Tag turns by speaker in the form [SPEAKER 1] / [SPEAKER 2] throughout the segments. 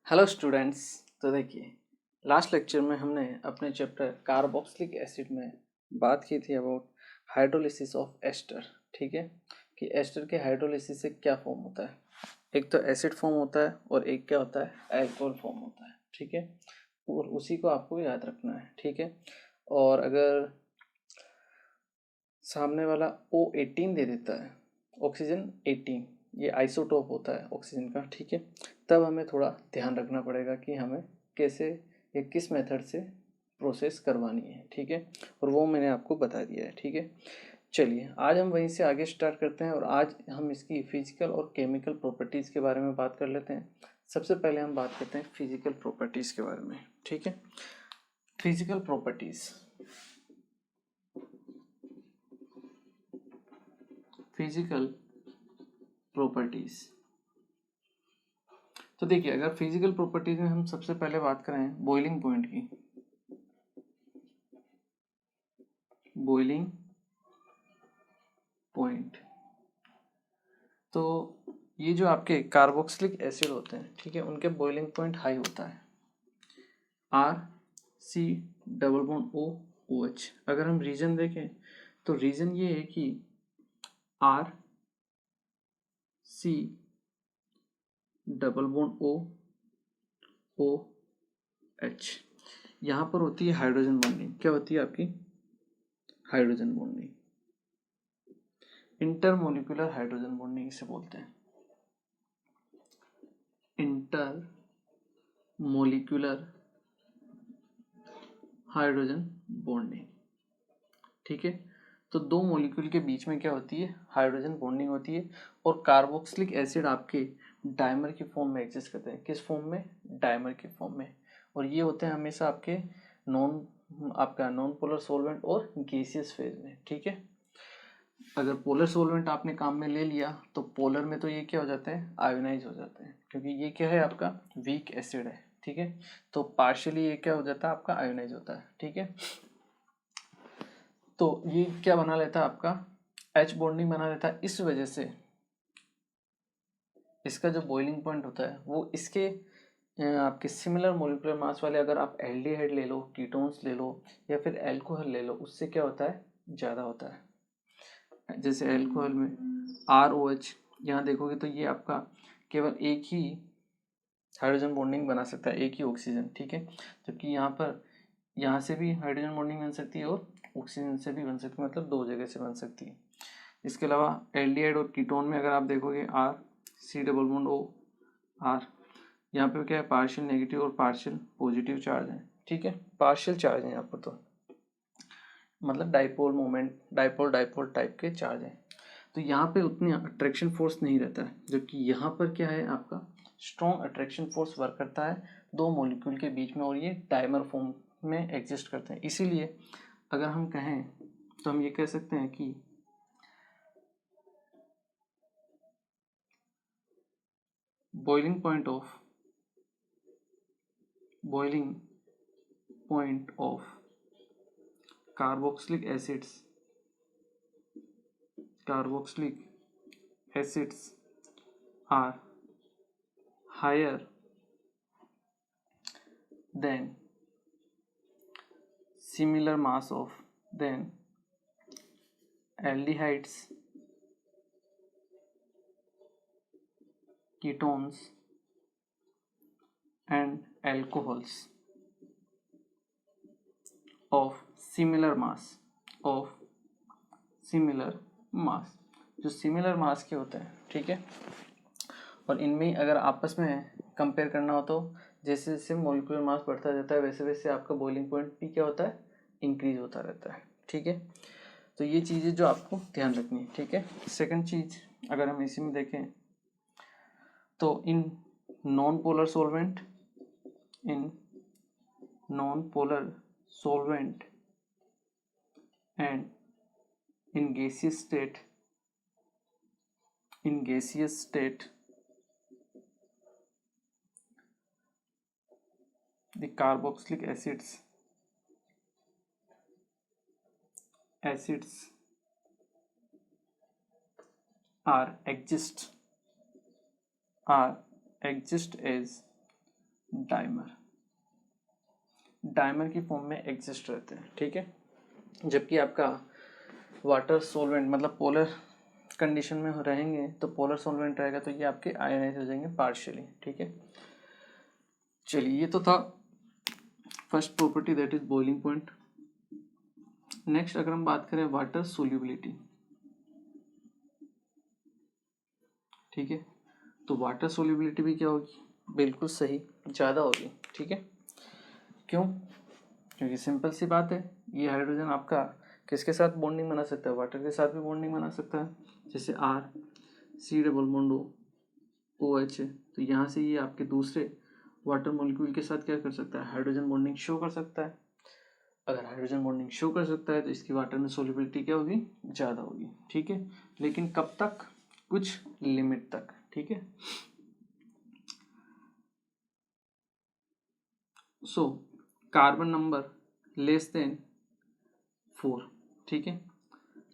[SPEAKER 1] Hello students. तो देखिए, last lecture में हमने अपने चैप्टर कार्बोक्सिलिक एसिड में बात की थी अबाउट हाइड्रोलिसिस ऑफ एस्टर। ठीक है, कि एस्टर के हाइड्रोलिसिस से क्या फॉर्म होता है। एक तो एसिड फॉर्म होता है और एक क्या होता है, एल्कोहल फॉर्म होता है। ठीक है, और उसी को आपको याद रखना है। ठीक है, और अगर सामने वाला O18 दे देता है, ऑक्सीजन 18, ये आइसोटोप होता है ऑक्सीजन का। ठीक है, तब हमें थोड़ा ध्यान रखना पड़ेगा कि हमें कैसे या किस मेथड से प्रोसेस करवानी है। ठीक है, और वो मैंने आपको बता दिया है। ठीक है, चलिए आज हम वहीं से आगे स्टार्ट करते हैं और आज हम इसकी फिजिकल और केमिकल प्रॉपर्टीज़ के बारे में बात कर लेते हैं। सबसे पहले हम बात करते हैं फिजिकल प्रॉपर्टीज़ के बारे में। ठीक है, फिजिकल प्रॉपर्टीज़, फिजिकल प्रॉपर्टीज़। तो देखिए, अगर फिजिकल प्रॉपर्टीज में हम सबसे पहले बात करें बॉइलिंग पॉइंट की, बॉइलिंग पॉइंट, तो ये जो आपके कार्बोक्सिलिक एसिड होते हैं, ठीक है, उनके बॉइलिंग पॉइंट हाई होता है, R≡COOH। अगर हम रीजन देखें तो रीजन ये है कि R≡COOH, यहाँ पर होती है हाइड्रोजन बॉन्डिंग। क्या होती है आपकी? Hydrogen bonding, intermolecular hydrogen bonding इसे बोलते हैं, इंटर मोलिकुलर हाइड्रोजन बॉन्डिंग। ठीक है, तो दो मॉलिक्यूल के बीच में क्या होती है? हाइड्रोजन बॉन्डिंग होती है। और कार्बोक्सिलिक एसिड आपके डाइमर की फॉर्म में एग्जिस्ट करते हैं। किस फॉर्म में? डाइमर की फॉर्म में। और ये होते हैं हमेशा आपके नॉन पोलर सॉल्वेंट और गैसियस फेज में। ठीक है, अगर पोलर सॉल्वेंट आपने काम में ले लिया तो पोलर में तो ये क्या हो जाते हैं? आयोनाइज हो जाते हैं, क्योंकि ये क्या है? आपका वीक एसिड है। ठीक है, तो पार्शियली ये क्या हो जाता है? आपका आयोनाइज होता है। ठीक है, तो ये क्या बना लेता है? आपका H बॉन्डिंग बना लेता है। इस वजह से इसका जो बॉइलिंग पॉइंट होता है वो इसके आपके सिमिलर मोलिकुलर मास वाले, अगर आप एल्डिहाइड ले लो, कीटोन्स ले लो या फिर अल्कोहल ले लो, उससे क्या होता है? ज़्यादा होता है। जैसे अल्कोहल में ROH, यहाँ देखोगे तो ये आपका केवल एक ही हाइड्रोजन बॉन्डिंग बना सकता है, एक ही ऑक्सीजन। ठीक है, जबकि यहाँ पर यहाँ से भी हाइड्रोजन बॉन्डिंग बन सकती है और ऑक्सीजन से भी बन सकती है, मतलब दो जगह से बन सकती है। इसके अलावा एल्डिहाइड और कीटोन में अगर आप देखोगे R≡COOH, यहाँ पे क्या है? पार्शियल नेगेटिव और पार्शियल पॉजिटिव चार्ज है। ठीक है, पार्शियल चार्ज है यहाँ पर, तो मतलब dipole moment, dipole dipole type के चार्ज हैं। तो यहाँ पे उतनी अट्रैक्शन फोर्स नहीं रहता है, जबकि यहाँ पर क्या है? आपका स्ट्रॉन्ग अट्रैक्शन फोर्स वर्क करता है दो मॉलिक्यूल के बीच में, और ये डाइमर फॉर्म में एग्जिस्ट करते हैं। इसीलिए अगर हम कहें तो हम ये कह सकते हैं कि boiling point of carboxylic acids are higher than similar mass of then aldehydes, ketones and alcohols of similar mass जो सिमिलर मास के होते हैं। ठीक है, और इनमें अगर आपस में कंपेयर करना हो तो जैसे जैसे मोलिकुलर मास बढ़ता जाता है वैसे वैसे आपका बॉइलिंग पॉइंट भी क्या होता है? इंक्रीज होता रहता है। ठीक है, तो ये चीज़ें जो आपको ध्यान रखनी है। ठीक है, सेकंड चीज़ अगर हम इसी में देखें तो in non polar solvent and in gaseous state the carboxylic acids are exist as dimer की फॉर्म में एग्जिस्ट रहते हैं, ठीक है। जबकि आपका वाटर सोलवेंट मतलब पोलर कंडीशन में रहेंगे तो पोलर सोलवेंट रहेगा तो ये आपके आयनाइज हो जाएंगे पार्शियली, ठीक है। चलिए ये तो था first property that is boiling point. Next अगर हम बात करें वाटर सोल्यूबिलिटी, ठीक है, तो वाटर सोल्यूबिलिटी भी क्या होगी, बिल्कुल सही, ज़्यादा होगी, ठीक है। क्यों? क्योंकि सिंपल सी बात है, ये हाइड्रोजन आपका किसके साथ बॉन्डिंग बना सकता है, वाटर के साथ भी बॉन्डिंग बना सकता है, जैसे R, C double bond OH है, तो यहाँ से ये आपके दूसरे वाटर मॉलिक्यूल के साथ क्या कर सकता है, हाइड्रोजन बॉन्डिंग शो कर सकता है। अगर हाइड्रोजन बॉन्डिंग शो कर सकता है तो इसकी वाटर में सोल्युबिलिटी क्या होगी, ज़्यादा होगी, ठीक है। लेकिन कब तक, कुछ लिमिट तक, ठीक है। So carbon number less than 4, ठीक है,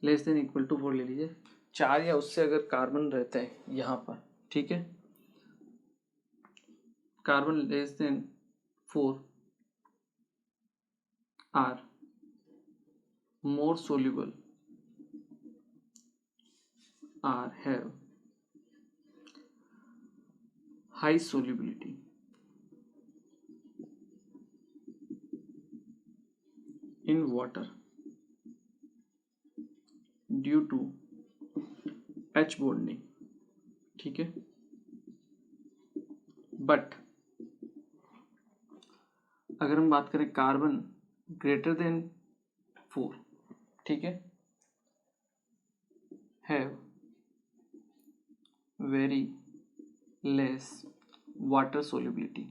[SPEAKER 1] लेस देन इक्वल टू 4 ले लीजिए। 4 या उससे अगर कार्बन रहता है यहाँ पर, ठीक है, carbon less than 4 are more soluble, are have high solubility in water due to H bonding, ठीक है। बट अगर हम बात करें कार्बन ग्रेटर देन 4, ठीक है, have very less water solubility.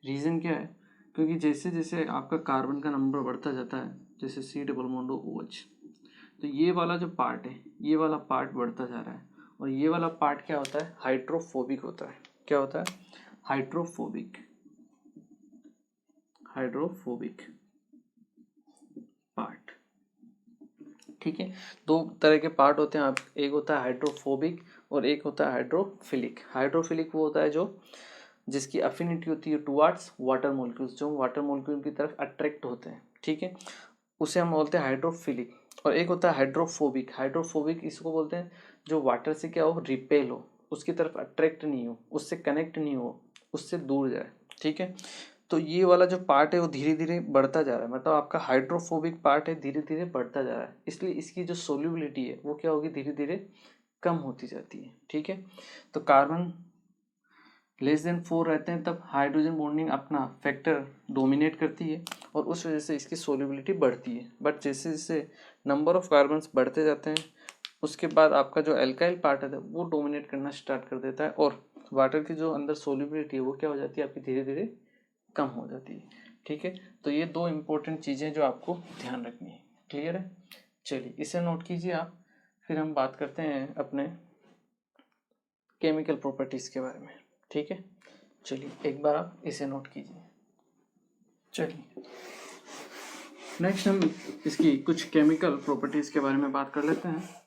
[SPEAKER 1] Reason क्या है, क्योंकि जैसे जैसे आपका कार्बन का नंबर बढ़ता जाता है, जैसे C डबल बॉन्ड OH, तो ये वाला जो पार्ट है, ये वाला पार्ट बढ़ता जा रहा है, और ये वाला पार्ट क्या होता है, हाइड्रोफोबिक होता है। क्या होता है, हाइड्रोफोबिक पार्ट, ठीक है। दो तरह के पार्ट होते हैं, आप एक होता है हाइड्रोफोबिक और एक होता है हाइड्रोफिलिक। हाइड्रोफिलिक वो होता है जो जिसकी अफिनिटी होती है टुवर्ड्स वाटर मॉलिक्यूल्स, जो वाटर मॉलिक्यूल की तरफ अट्रैक्ट होते हैं, ठीक है, उसे हम बोलते हैं हाइड्रोफिलिक। और एक होता है हाइड्रोफोबिक। हाइड्रोफोबिक इसको बोलते हैं जो वाटर से क्या हो, रिपेल हो, उसकी तरफ अट्रैक्ट नहीं हो, उससे कनेक्ट नहीं हो, उससे दूर जाए, ठीक है। तो ये वाला जो पार्ट है वो धीरे धीरे बढ़ता जा रहा है, मतलब आपका हाइड्रोफोबिक पार्ट है धीरे धीरे बढ़ता जा रहा है, इसलिए इसकी जो सोल्यूबिलिटी है वो क्या होगी, धीरे धीरे कम होती जाती है, ठीक है। तो कार्बन लेस देन 4 रहते हैं तब हाइड्रोजन बॉन्डिंग अपना फैक्टर डोमिनेट करती है और उस वजह से इसकी सोल्यूबिलिटी बढ़ती है। बट जैसे जैसे नंबर ऑफ कार्बन्स बढ़ते जाते हैं उसके बाद आपका जो एल्काइल पार्ट है वो डोमिनेट करना स्टार्ट कर देता है और वाटर की जो अंदर सोल्यूबिलिटी है वो क्या हो जाती है, आपकी धीरे धीरे कम हो जाती है, ठीक है। तो ये दो इम्पोर्टेंट चीज़ें जो आपको ध्यान रखनी है, क्लियर है। चलिए इसे नोट कीजिए आप, फिर हम बात करते हैं अपने केमिकल प्रॉपर्टीज़ के बारे में, ठीक है। चलिए एक बार आप इसे नोट कीजिए। चलिए नेक्स्ट हम इसकी कुछ केमिकल प्रॉपर्टीज़ के बारे में बात कर लेते हैं।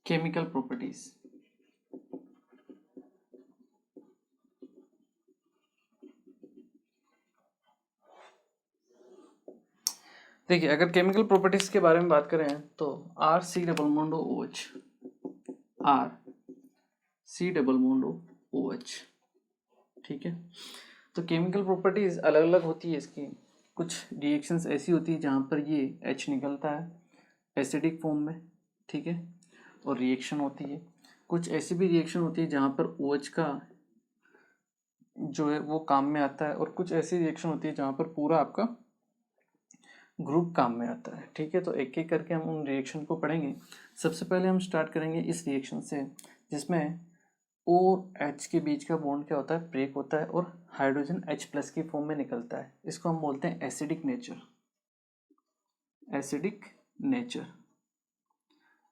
[SPEAKER 1] केमिकल प्रॉपर्टीज, देखिए अगर केमिकल प्रॉपर्टीज के बारे में बात करें तो RC double bond OH, RC double bond OH, ठीक है। तो केमिकल प्रॉपर्टीज अलग अलग होती है इसकी। कुछ रिएक्शंस ऐसी होती है जहाँ पर ये H निकलता है एसिडिक फॉर्म में, ठीक है, और रिएक्शन होती है। कुछ ऐसी भी रिएक्शन होती है जहाँ पर OH का जो है वो काम में आता है, और कुछ ऐसी रिएक्शन होती है जहाँ पर पूरा आपका ग्रुप काम में आता है, ठीक है। तो एक एक करके हम उन रिएक्शन को पढ़ेंगे। सबसे पहले हम स्टार्ट करेंगे इस रिएक्शन से जिसमें O H के बीच का बॉन्ड क्या होता है, ब्रेक होता है और हाइड्रोजन H+ की फॉर्म में निकलता है। इसको हम बोलते हैं acidic nature. Acidic nature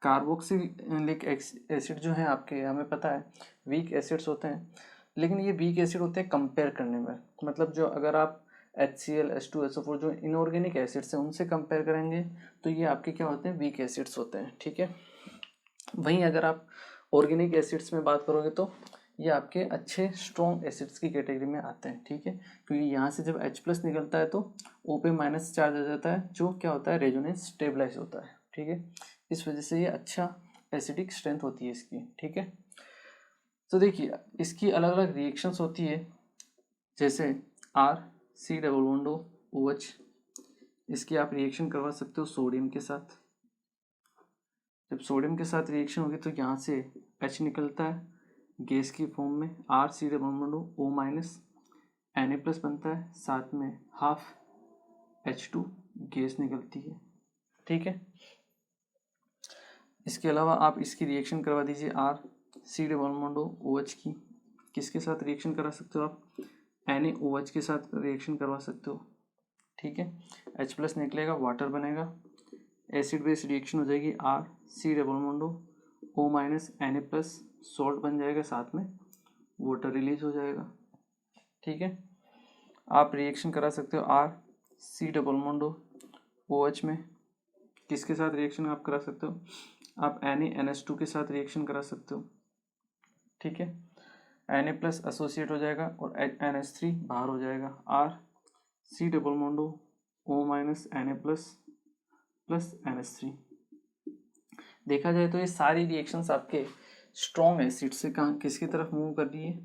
[SPEAKER 1] carboxylic acid जो है आपके, हमें पता है वीक एसिड्स होते हैं, लेकिन ये वीक एसिड होते हैं कंपेयर करने में, मतलब जो अगर आप HCl H2SO4 जो इनऑर्गेनिक एसिड्स हैं उनसे कंपेयर करेंगे तो ये आपके क्या होते हैं, वीक एसिड्स होते हैं, ठीक है। वहीं अगर आप ऑर्गेनिक एसिड्स में बात करोगे तो ये आपके अच्छे स्ट्रॉन्ग एसिड्स की कैटेगरी में आते हैं, ठीक है, क्योंकि यहाँ से जब H+ निकलता है तो O पे माइनस चार्ज आ जाता है जो क्या होता है, रेजोनेंस स्टेबलाइज होता है, ठीक है। इस वजह से ये अच्छा एसिडिक स्ट्रेंथ होती है इसकी, ठीक है। तो देखिए इसकी अलग अलग रिएक्शंस होती है, जैसे RC डबल बॉन्ड OH, इसकी आप रिएक्शन करवा सकते हो सोडियम के साथ। जब सोडियम के साथ रिएक्शन होगी तो यहाँ से H निकलता है गैस की फॉर्म में, RC double bond O- Na+ बनता है, साथ में हाफ H2 गैस निकलती है, ठीक है। इसके अलावा आप इसकी रिएक्शन करवा दीजिए RC डबल बॉन्ड OH की, किसके साथ रिएक्शन करा सकते हो आप, NaOH के साथ रिएक्शन करवा सकते हो, ठीक है। H+ निकलेगा, वाटर बनेगा, एसिड बेस रिएक्शन हो जाएगी, RC double bond O- Na+, salt बन जाएगा, साथ में वाटर रिलीज हो जाएगा, ठीक है। आप रिएक्शन करा सकते हो RC डबल बॉन्ड OH में, किसके साथ रिएक्शन आप करा सकते हो, आप NaNH2 के साथ रिएक्शन करा सकते हो, ठीक है। Na+ एसोसिएट हो जाएगा और NH3 बाहर हो जाएगा, RC double bond O- Na+ NH3। देखा जाए तो ये सारी रिएक्शंस आपके स्ट्रॉन्ग एसिड से कहाँ किसकी तरफ मूव कर रही है,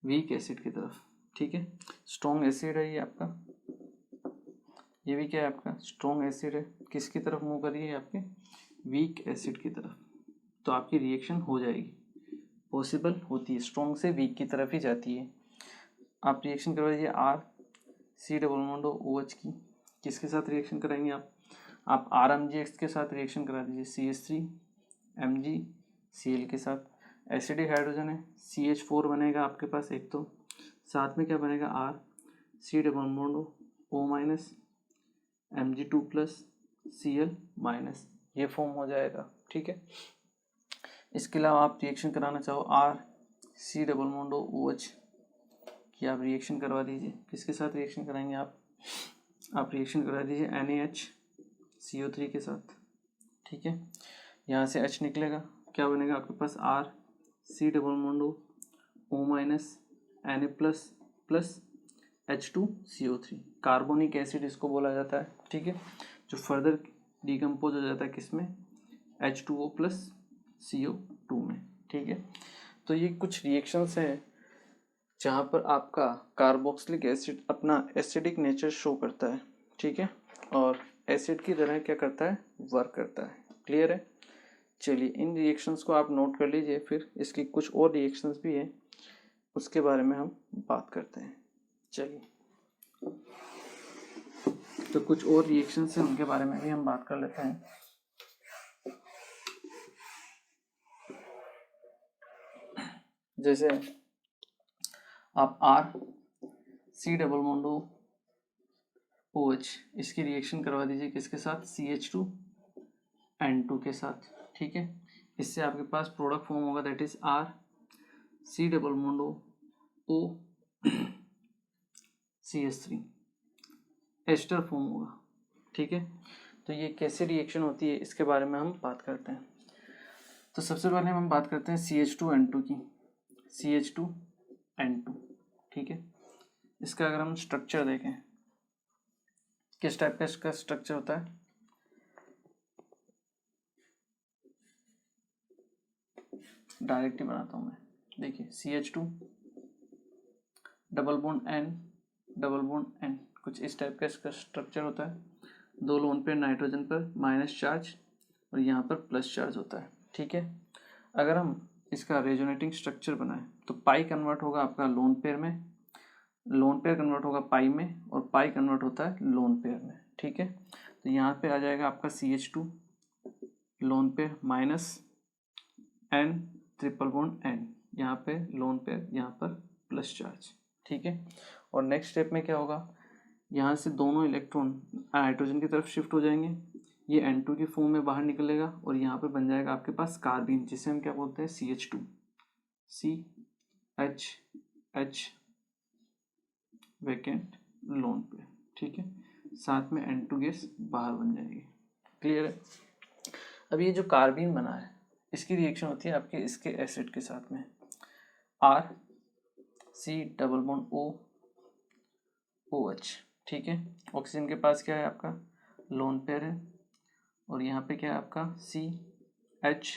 [SPEAKER 1] वीक एसिड की तरफ, ठीक है। स्ट्रॉन्ग एसिड है ये आपका, ये भी क्या है आपका स्ट्रॉन्ग एसिड है, किसकी तरफ मूव कर रही है, आपके वीक एसिड की तरफ। तो आपकी रिएक्शन हो जाएगी, पॉसिबल होती है, स्ट्रॉन्ग से वीक की तरफ ही जाती है। आप रिएक्शन करवा दीजिए RC डबल बॉन्ड OH की, किसके साथ रिएक्शन कराएंगे आप RMgX के साथ रिएक्शन करा दीजिए, CH3 MgCl के साथ, एसिडिक हाइड्रोजन है, CH4 बनेगा आपके पास एक, तो साथ में क्या बनेगा, RC double bond O- Mg2+Cl-, ये फॉर्म हो जाएगा, ठीक है। इसके अलावा आप रिएक्शन कराना चाहो RC डबल बॉन्ड OH की, आप रिएक्शन करवा दीजिए, किसके साथ रिएक्शन कराएंगे आप रिएक्शन करा दीजिए NaHCO3 के साथ, ठीक है। यहाँ से H निकलेगा, क्या बनेगा आपके पास RC double bond O- Na++H2CO3, carbonic acid इसको बोला जाता है, ठीक है, जो फर्दर डिकम्पोज हो जाता है किसमें, H2O+CO2 में, ठीक है। तो ये कुछ रिएक्शंस हैं जहाँ पर आपका कार्बोक्सिलिक एसिड अपना एसिडिक नेचर शो करता है, ठीक है, और एसिड की तरह क्या करता है, वर्क करता है, क्लियर है। चलिए इन रिएक्शंस को आप नोट कर लीजिए, फिर इसकी कुछ और रिएक्शंस भी हैं उसके बारे में हम बात करते हैं। चलिए तो कुछ और रिएक्शंस हैं उनके बारे में भी हम बात कर लेते हैं। जैसे आप RC डबल बॉन्ड OH इसकी रिएक्शन करवा दीजिए, किसके साथ, CH2N2 के साथ, ठीक है। इससे आपके पास प्रोडक्ट फॉर्म होगा, that is RC double bond O- CH3 ester form होगा, ठीक है। तो ये कैसे रिएक्शन होती है इसके बारे में हम बात करते हैं। तो सबसे पहले हम बात करते हैं CH2N2 की, CH2N2, ठीक है। इसका अगर हम स्ट्रक्चर देखें, किस टाइप का इसका स्ट्रक्चर होता है, डायरेक्ट ही बनाता हूँ मैं, देखिए CH2 डबल बॉन्ड N, कुछ इस टाइप का इसका स्ट्रक्चर होता है, दो लोन पेयर नाइट्रोजन पर माइनस चार्ज और यहाँ पर प्लस चार्ज होता है, ठीक है। अगर हम इसका रेजोनेटिंग स्ट्रक्चर बनाएं तो पाई कन्वर्ट होगा आपका लोन पेयर में, लोन पेयर कन्वर्ट होगा पाई में, और पाई कन्वर्ट होता है लोन पेयर में, ठीक है। तो यहाँ पे आ जाएगा आपका CH2 lone pair minus N triple bond N, यहाँ पे लोन पेयर, यहाँ पर प्लस चार्ज, ठीक है। और नेक्स्ट स्टेप में क्या होगा, यहाँ से दोनों इलेक्ट्रॉन हाइड्रोजन की तरफ शिफ्ट हो जाएंगे, ये N2 की फॉर्म में बाहर निकलेगा और यहाँ पे बन जाएगा आपके पास कार्बिन, जिसे हम क्या बोलते हैं CH2, H वैकेंट लोन पे, ठीक है, साथ में N2 गैस बाहर बन जाएगी। क्लियर है। अब ये जो कार्बीन बना है इसकी रिएक्शन होती है आपके इसके एसिड के साथ में, RC डबल बॉन्ड OH, ठीक है। ऑक्सीजन के पास क्या है आपका लोन पेयर है, और यहाँ पे क्या है आपका CH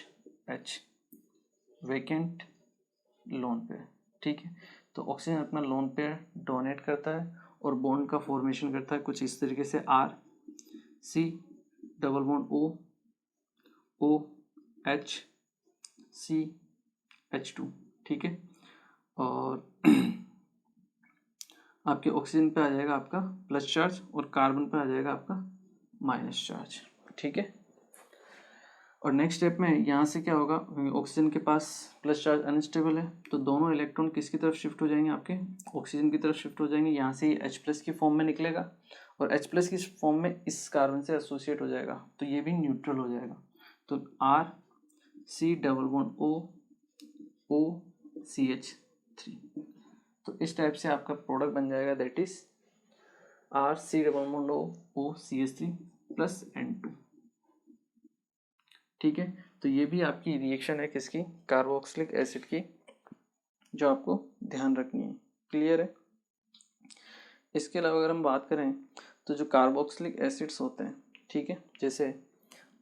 [SPEAKER 1] वैकेंट लोन पेयर, ठीक है। तो ऑक्सीजन अपना लोन पेयर डोनेट करता है और बॉन्ड का फॉर्मेशन करता है कुछ इस तरीके से, RC double bond OH CH2, ठीक है। और आपके ऑक्सीजन पे आ जाएगा आपका प्लस चार्ज और कार्बन पे आ जाएगा आपका माइनस चार्ज, ठीक है। और नेक्स्ट स्टेप में यहाँ से क्या होगा, ऑक्सीजन के पास प्लस चार्ज अनस्टेबल है तो दोनों इलेक्ट्रॉन किसकी तरफ शिफ्ट हो जाएंगे, आपके ऑक्सीजन की तरफ शिफ्ट हो जाएंगे। यहाँ से H+ की फॉर्म में निकलेगा और H+ की फॉर्म में इस कार्बन से एसोसिएट हो जाएगा तो ये भी न्यूट्रल हो जाएगा। तो RC डबल बॉन्ड OCH3, तो इस टाइप से आपका प्रोडक्ट बन जाएगा, that is RC double bond OCH3 plus N2, ठीक है। तो ये भी आपकी रिएक्शन है किसकी, कार्बोक्सिलिक एसिड की, जो आपको ध्यान रखनी है। क्लियर है। इसके अलावा अगर हम बात करें तो जो कार्बोक्सिलिक एसिड्स होते हैं, ठीक है, जैसे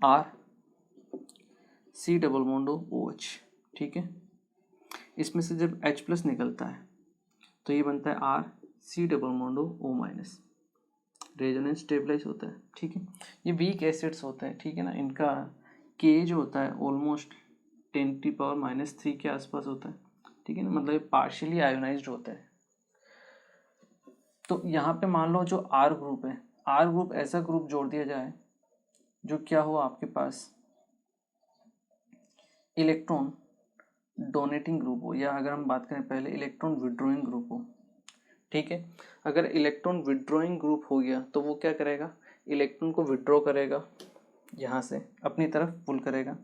[SPEAKER 1] RC डबल बॉन्ड OH, ठीक है, इसमें से जब H+ निकलता है तो ये बनता है RC double bond O-, resonance stabilise होता है, ठीक है। ये वीक एसिड्स होते हैं, ठीक है ना, इनका K जो होता है ऑलमोस्ट 10⁻³ के आसपास होता है, ठीक है ना, मतलब ये पार्शियली आयोनाइज्ड होते हैं। तो यहाँ पे मान लो जो R ग्रुप है, R ग्रुप ऐसा ग्रुप जोड़ दिया जाए जो क्या हो आपके पास इलेक्ट्रॉन डोनेटिंग ग्रुप हो, या अगर हम बात करें पहले इलेक्ट्रॉन विड्रॉइंग ग्रुप हो, ठीक है। अगर इलेक्ट्रॉन विड्रॉइंग ग्रुप हो गया तो वो क्या करेगा, इलेक्ट्रॉन को विड्रॉ करेगा, यहाँ से अपनी तरफ पुल करेगा,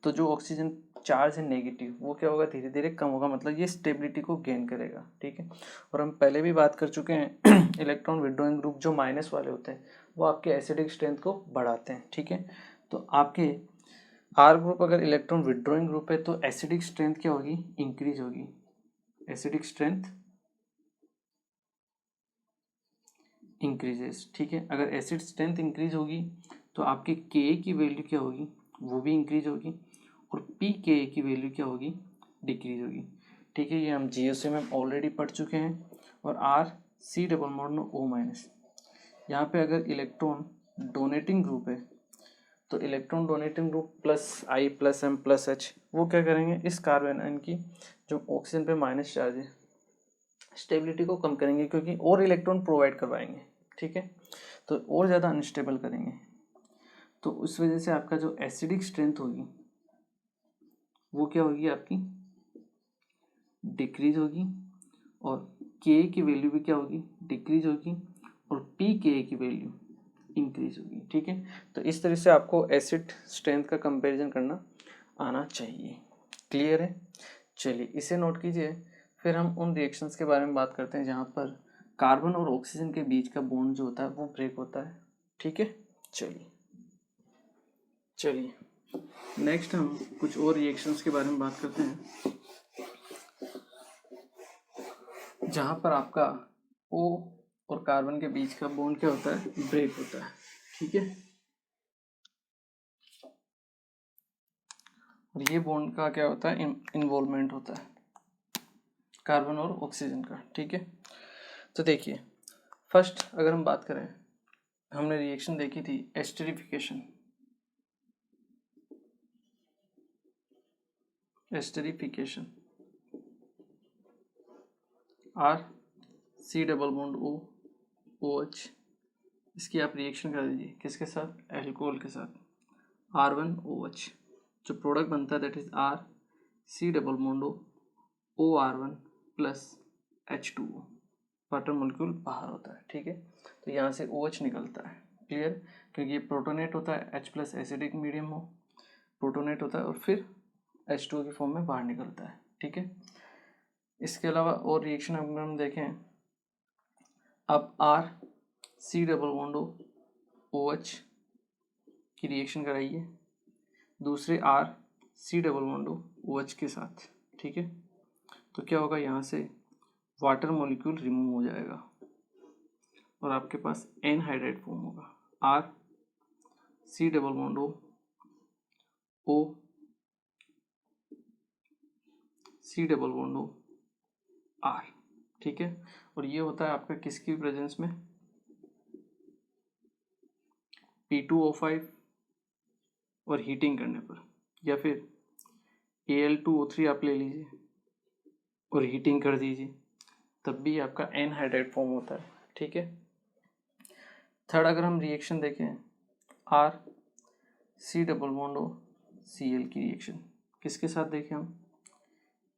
[SPEAKER 1] तो जो ऑक्सीजन चार्ज है नेगेटिव वो क्या होगा, धीरे धीरे कम होगा, मतलब ये स्टेबिलिटी को गेन करेगा, ठीक है। और हम पहले भी बात कर चुके हैं इलेक्ट्रॉन विड्रॉइंग ग्रुप जो माइनस वाले होते हैं वो आपके एसिडिक स्ट्रेंथ को बढ़ाते हैं, ठीक है। तो आपके आर ग्रुप अगर इलेक्ट्रॉन विड्रॉइंग ग्रुप है तो एसिडिक स्ट्रेंथ क्या होगी, इंक्रीज होगी, एसिडिक स्ट्रेंथ इंक्रीजेस, ठीक है। अगर एसिड स्ट्रेंथ इंक्रीज होगी तो आपके के की वैल्यू क्या होगी, वो भी इंक्रीज होगी, और पी के की वैल्यू क्या होगी, डिक्रीज होगी, ठीक है। ये हम जीओसी में ऑलरेडी पढ़ चुके हैं। और RC डबल बॉन्ड O-, यहाँ पे अगर इलेक्ट्रॉन डोनेटिंग ग्रुप है तो इलेक्ट्रॉन डोनेटिंग ग्रुप +I+M+H वो क्या करेंगे, इस कार्बन आयन की जो ऑक्सीजन पे माइनस चार्ज है स्टेबिलिटी को कम करेंगे, क्योंकि और इलेक्ट्रॉन प्रोवाइड करवाएंगे, ठीक है, तो और ज़्यादा अनस्टेबल करेंगे। तो उस वजह से आपका जो एसिडिक स्ट्रेंथ होगी वो क्या होगी, आपकी डिक्रीज होगी, और के की वैल्यू भी क्या होगी, डिक्रीज होगी, और पी के की वैल्यू इंक्रीज होगी, ठीक है। तो इस तरह से आपको एसिड स्ट्रेंथ का कंपैरिजन करना आना चाहिए। क्लियर है। चलिए इसे नोट कीजिए। फिर हम उन रिएक्शंस के बारे में बात करते हैं जहाँ पर कार्बन और ऑक्सीजन के बीच का बॉन्ड जो होता है वो ब्रेक होता है, ठीक है। चलिए नेक्स्ट हम कुछ और रिएक्शंस के बारे में बात करते हैं जहाँ पर आपका O और कार्बन के बीच का बॉन्ड क्या होता है, ब्रेक होता है, ठीक है। और ये बॉन्ड का क्या होता है, इन्वॉल्वमेंट होता है कार्बन और ऑक्सीजन का, ठीक है। तो देखिए फर्स्ट अगर हम बात करें, हमने रिएक्शन देखी थी esterification, RC double bond OH, इसकी आप रिएक्शन कर दीजिए किसके साथ, एल्कोहल के साथ, R1OH, जो प्रोडक्ट बनता है that is RC double bond OR1 plus H2O, water molecule बाहर होता है, ठीक है। तो यहाँ से OH निकलता है, क्लियर, क्योंकि ये प्रोटोनेट होता है, H+ एसिडिक मीडियम हो, प्रोटोनेट होता है और फिर H2O की फॉर्म में बाहर निकलता है, ठीक है। इसके अलावा और रिएक्शन अगर हम देखें, अब R C double bond O H की रिएक्शन कराइए दूसरे R C double bond O H के साथ, ठीक है। तो क्या होगा, यहाँ से वाटर मॉलिक्यूल रिमूव हो जाएगा और आपके पास एन हाइड्राइड फॉर्म होगा, R C double bond O C double bond R, ठीक है। और ये होता है आपका किसकी प्रेजेंस में, P2O5 और हीटिंग करने पर, या फिर Al2O3 आप ले लीजिए और हीटिंग कर दीजिए, तब भी आपका एन हाइड्राइड फॉर्म होता है, ठीक है। थर्ड अगर हम रिएक्शन देखें, R C double bond C L की रिएक्शन किसके साथ देखें हम,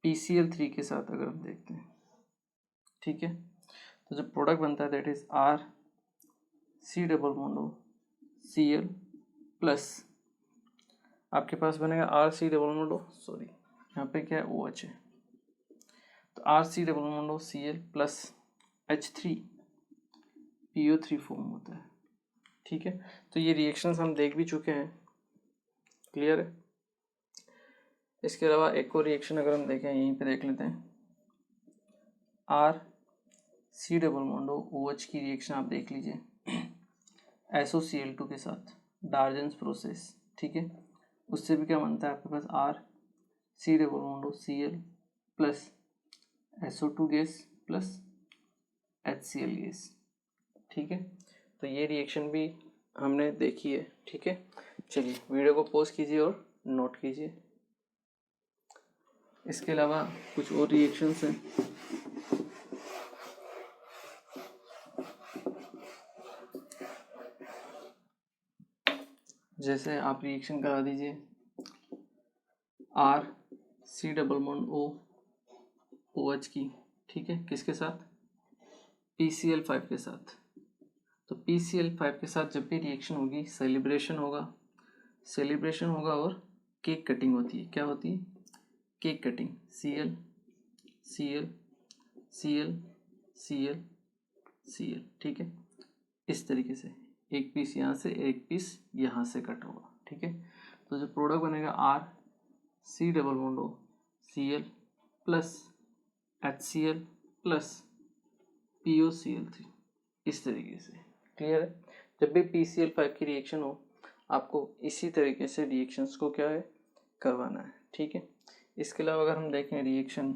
[SPEAKER 1] PCl3 के साथ अगर हम देखते हैं, ठीक है। तो जो प्रोडक्ट बनता है that is R C double bond C L plus आपके पास बनेगा R C double bond, sorry यहाँ पे क्या है ओ एच है, तो R C double bond C L plus H3 PO3 form होता है, ठीक है। तो ये रिएक्शंस हम देख भी चुके हैं, क्लियर है। इसके अलावा एक और रिएक्शन अगर हम देखें, यहीं पे देख लेते हैं, R C double bond O H की रिएक्शन आप देख लीजिए SOCl2 के साथ, डार्जन्स प्रोसेस, ठीक है। उससे भी क्या बनता है आपके पास, R C double bond C L plus SO2 gas plus HCl gas, ठीक है। तो ये रिएक्शन भी हमने देखी है, ठीक है। चलिए वीडियो को पॉज कीजिए और नोट कीजिए। इसके अलावा कुछ और रिएक्शंस हैं, जैसे आप रिएक्शन करा दीजिए R C double bond O H की, ठीक है, किसके साथ, PCl5 के साथ। तो PCl5 के साथ जब भी रिएक्शन होगी सेलिब्रेशन होगा और केक कटिंग होती है, क्या होती है, cake cutting, Cl Cl Cl Cl Cl, ठीक है। इस तरीके से एक पीस यहाँ से एक पीस यहाँ से कट होगा, ठीक है। तो जो प्रोडक्ट बनेगा R C double bond Cl plus HCl plus POCl3, इस तरीके से, क्लियर है। जब भी PCl5 की रिएक्शन हो आपको इसी तरीके से रिएक्शंस को क्या है करवाना है, ठीक है। इसके अलावा अगर हम देखें रिएक्शन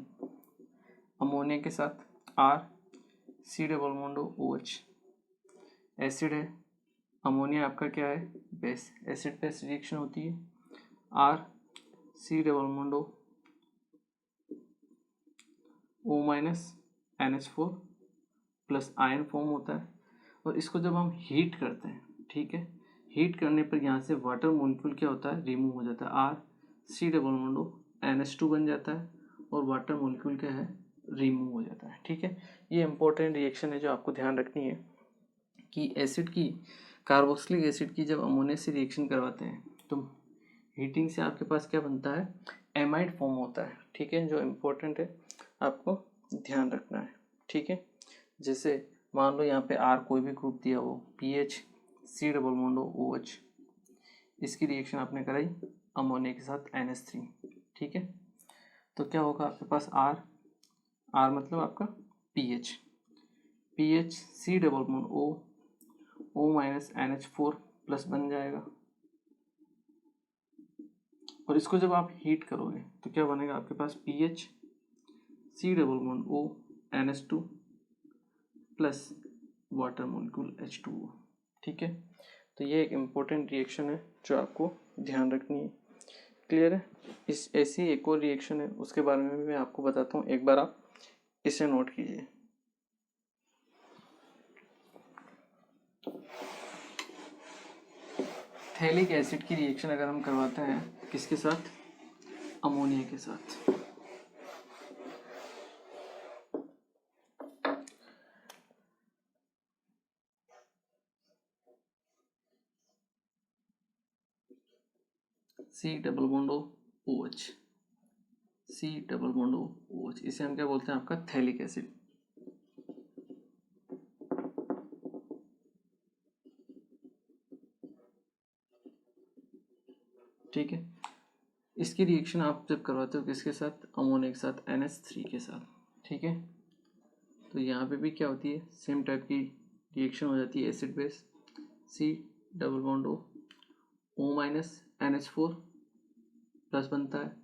[SPEAKER 1] अमोनिया के साथ, R C double bond O H, acid है, अमोनिया आपका क्या है बेस, एसिड बेस रिएक्शन होती है, R C double bond O minus NH4 plus ion form होता है। और इसको जब हम हीट करते हैं, ठीक है, हीट करने पर यहाँ से वाटर मॉलिक्यूल क्या होता है रिमूव हो जाता है, R C double bond NH2 बन जाता है और वाटर मॉलिक्यूल क्या है रिमूव हो जाता है, ठीक है। ये इंपॉर्टेंट रिएक्शन है जो आपको ध्यान रखनी है कि एसिड की, कार्बोक्सिलिक एसिड की जब अमोनिया से रिएक्शन करवाते हैं तो हीटिंग से आपके पास क्या बनता है, एमाइड फॉर्म होता है, ठीक है, जो इम्पोर्टेंट है आपको ध्यान रखना है, ठीक है। जैसे मान लो यहाँ पे आर कोई भी ग्रुप दिया हो, PH C double bond OH, इसकी रिएक्शन आपने कराई अमोनिया के साथ NH3, ठीक है। तो क्या होगा आपके पास आर मतलब आपका PH C double bond O minus NH4 plus बन जाएगा। और इसको जब आप हीट करोगे तो क्या बनेगा आपके पास, PH C double bond O NH2 plus water molecule H2O, ठीक है। तो ये एक इम्पोर्टेंट रिएक्शन है जो आपको ध्यान रखनी है, क्लियर है। इस ऐसी एक और रिएक्शन है उसके बारे में भी मैं आपको बताता हूँ, एक बार आप इसे नोट कीजिए। थैलिक एसिड की रिएक्शन अगर हम करवाते हैं किसके साथ, अमोनिया के साथ, C double bond OH C double bond O OH, इसे हम क्या बोलते हैं आपका थैलिक एसिड। ठीक है, इसकी रिएक्शन आप जब करवाते हो किसके साथ, अमोनिया के साथ, NH3 के साथ। ठीक है, तो यहाँ पे भी क्या होती है, सेम टाइप की रिएक्शन हो जाती है, acid base, C double bond O minus NH4 plus बनता है,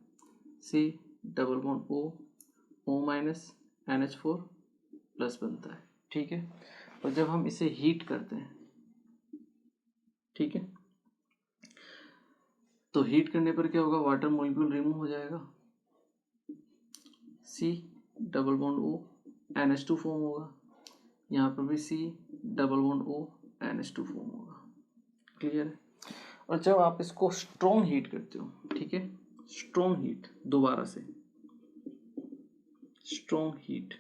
[SPEAKER 1] C double bond O minus NH4 plus बनता है। ठीक है, और जब हम इसे हीट करते हैं, ठीक है, तो हीट करने पर क्या होगा, वाटर मॉलिक्यूल रिमूव हो जाएगा, C double bond O NH2 form होगा, यहाँ पर भी C double bond O NH2 form होगा। क्लियर है, और जब आप इसको स्ट्रॉन्ग हीट करते हो, ठीक है, स्ट्रॉन्ग हीट, दोबारा से स्ट्रॉन्ग हीट,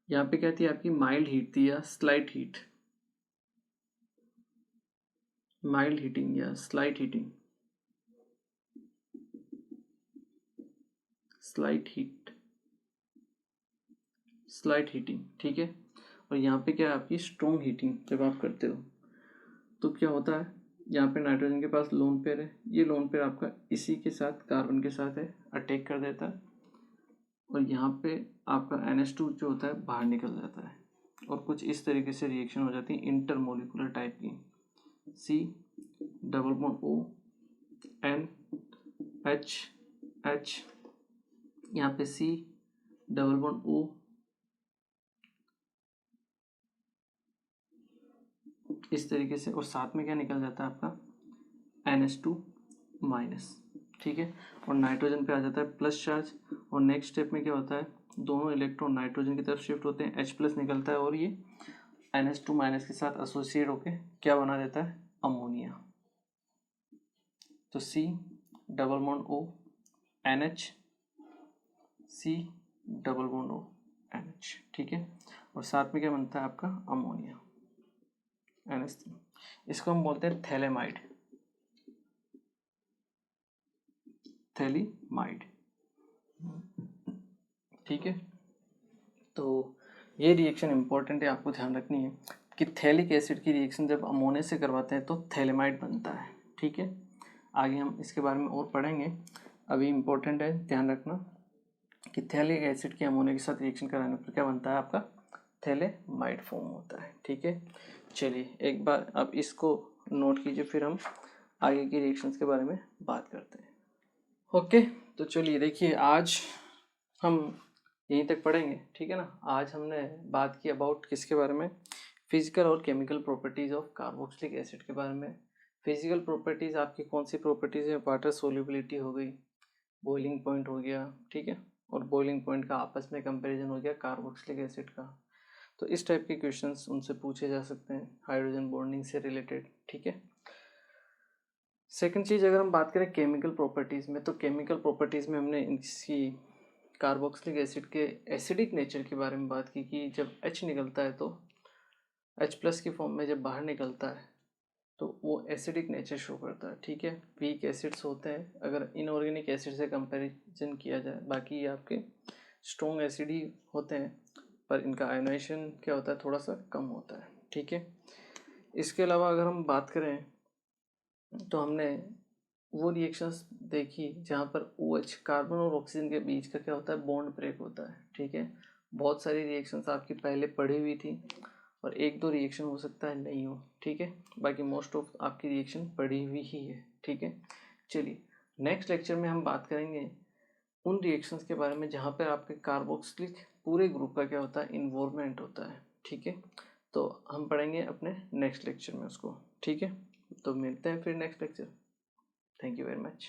[SPEAKER 1] यहाँ पे क्या थी आपकी, माइल्ड हीट थी या स्लाइट हीट, माइल्ड हीटिंग या slight heating, slight heat, slight heating. ठीक है, और यहाँ पे क्या है आपकी स्ट्रॉन्ग हीटिंग जब आप करते हो तो क्या होता है, यहाँ पे नाइट्रोजन के पास लोन पेयर है, ये लोन पेयर आपका इसी के साथ कार्बन के साथ है, अटैक कर देता है, और यहाँ पे आपका NH2 जो होता है बाहर निकल जाता है, और कुछ इस तरीके से रिएक्शन हो जाती है इंटरमोलिकुलर टाइप की, C double bond O N H, यहाँ पे C डबल बॉन्ड O इस तरीके से, और साथ में क्या निकल जाता है आपका NH2 माइनस। ठीक है, और नाइट्रोजन पे आ जाता है प्लस चार्ज, और नेक्स्ट स्टेप में क्या होता है, दोनों इलेक्ट्रॉन नाइट्रोजन की तरफ शिफ्ट होते हैं, H प्लस निकलता है, और ये NH2 माइनस के साथ एसोसिएट होके क्या बना देता है, अमोनिया। तो C double bond O NH, C double bond O NH। ठीक है, और साथ में क्या बनता है आपका अमोनिया, NH3। इसको हम बोलते हैं थैलेमाइड, थैलीमाइड। ठीक है, तो ये रिएक्शन इंपॉर्टेंट है, आपको ध्यान रखनी है कि थैलिक एसिड की रिएक्शन जब अमोनिया से करवाते हैं तो थैलेमाइड बनता है। ठीक है, आगे हम इसके बारे में और पढ़ेंगे, अभी इम्पोर्टेंट है ध्यान रखना कि थैलिक एसिड की अमोनिया के साथ रिएक्शन कराने पर क्या बनता है आपका, थैलेमाइड फॉर्म होता है। ठीक है, चलिए एक बार अब इसको नोट कीजिए, फिर हम आगे की रिएक्शंस के बारे में बात करते हैं। ओके, तो चलिए देखिए, आज हम यहीं तक पढ़ेंगे। ठीक है ना, आज हमने बात की अबाउट किसके बारे में, फिजिकल और chemical properties of carboxylic acid के बारे में। फिजिकल प्रॉपर्टीज़ आपकी कौन सी प्रॉपर्टीज़ है, वाटर सोल्युबिलिटी हो गई, बॉइलिंग पॉइंट हो गया, ठीक है, और बॉइलिंग पॉइंट का आपस में कंपैरिजन हो गया कार्बोक्सिलिक एसिड का। तो इस टाइप के क्वेश्चंस उनसे पूछे जा सकते हैं हाइड्रोजन बॉन्डिंग से रिलेटेड। ठीक है, सेकंड चीज़ अगर हम बात करें केमिकल प्रॉपर्टीज़ में, तो केमिकल प्रॉपर्टीज़ में हमने इसकी कार्बोक्सिलिक एसिड के एसिडिक नेचर के बारे में बात की कि जब H निकलता है तो H प्लस की फॉर्म में जब बाहर निकलता है तो वो एसिडिक नेचर शो करता है। ठीक है, वीक एसिड्स होते हैं अगर इनऑर्गेनिक एसिड से कंपैरिजन किया जाए, बाकी ये आपके स्ट्रॉन्ग एसिड ही होते हैं, पर इनका आयोनाइजेशन क्या होता है, थोड़ा सा कम होता है। ठीक है, इसके अलावा अगर हम बात करें तो हमने वो रिएक्शंस देखी जहाँ पर OH कार्बन और ऑक्सीजन के बीच का क्या होता है, बॉन्ड ब्रेक होता है। ठीक है, बहुत सारी रिएक्शंस आपकी पहले पढ़ी हुई थी, और एक दो रिएक्शन हो सकता है नहीं हो। ठीक है, बाकी मोस्ट ऑफ आपकी रिएक्शन पढ़ी हुई ही है। ठीक है, चलिए नेक्स्ट लेक्चर में हम बात करेंगे उन रिएक्शंस के बारे में जहाँ पर आपके कार्बोक्सिलिक पूरे ग्रुप का क्या होता है, इन्वॉल्वमेंट होता है। ठीक है, तो हम पढ़ेंगे अपने नेक्स्ट लेक्चर में उसको। ठीक है, तो मिलते हैं फिर next lecture. Thank you very much.